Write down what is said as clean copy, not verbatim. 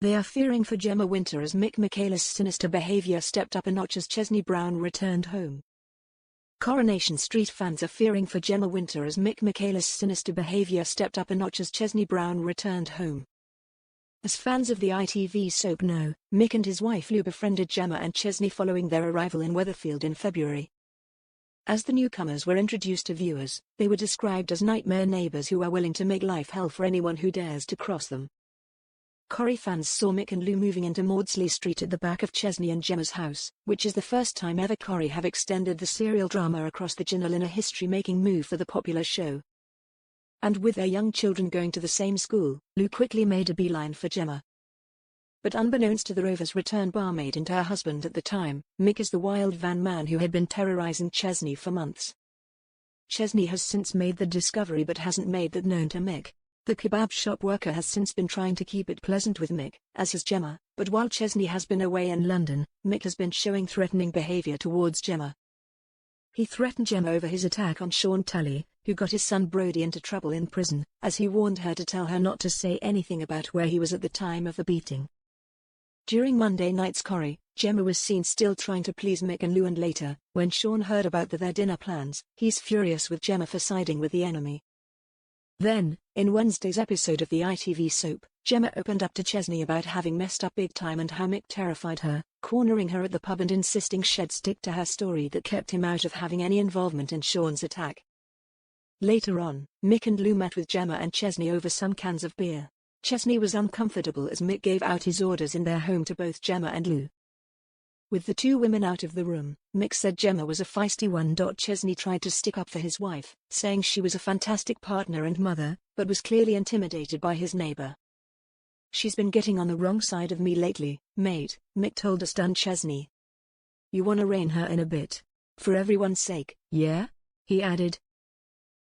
They are fearing for Gemma Winter as Mick Michaelis' sinister behaviour stepped up a notch as Chesney Brown returned home. Coronation Street fans are fearing for Gemma Winter as Mick Michaelis' sinister behaviour stepped up a notch as Chesney Brown returned home. As fans of the ITV soap know, Mick and his wife Lou befriended Gemma and Chesney following their arrival in Weatherfield in February. As the newcomers were introduced to viewers, they were described as nightmare neighbours who are willing to make life hell for anyone who dares to cross them. Corrie fans saw Mick and Lou moving into Maudsley Street at the back of Chesney and Gemma's house, which is the first time ever Corrie have extended the serial drama across the channel in a history-making move for the popular show. And with their young children going to the same school, Lou quickly made a beeline for Gemma. But unbeknownst to the Rovers' return barmaid and her husband at the time, Mick is the wild van man who had been terrorizing Chesney for months. Chesney has since made the discovery but hasn't made that known to Mick. The kebab shop worker has since been trying to keep it pleasant with Mick, as has Gemma, but while Chesney has been away in London, Mick has been showing threatening behaviour towards Gemma. He threatened Gemma over his attack on Sean Tully, who got his son Brody into trouble in prison, as he warned her to tell her not to say anything about where he was at the time of the beating. During Monday night's Corrie, Gemma was seen still trying to please Mick and Lou, and later, when Sean heard about their dinner plans, he's furious with Gemma for siding with the enemy. Then, in Wednesday's episode of the ITV soap, Gemma opened up to Chesney about having messed up big time and how Mick terrified her, cornering her at the pub and insisting she'd stick to her story that kept him out of having any involvement in Sean's attack. Later on, Mick and Lou met with Gemma and Chesney over some cans of beer. Chesney was uncomfortable as Mick gave out his orders in their home to both Gemma and Lou. With the two women out of the room, Mick said Gemma was a feisty one. Chesney tried to stick up for his wife, saying she was a fantastic partner and mother, but was clearly intimidated by his neighbor. "She's been getting on the wrong side of me lately, mate," Mick told a stunned Chesney. "You wanna rein her in a bit? For everyone's sake, yeah?" he added,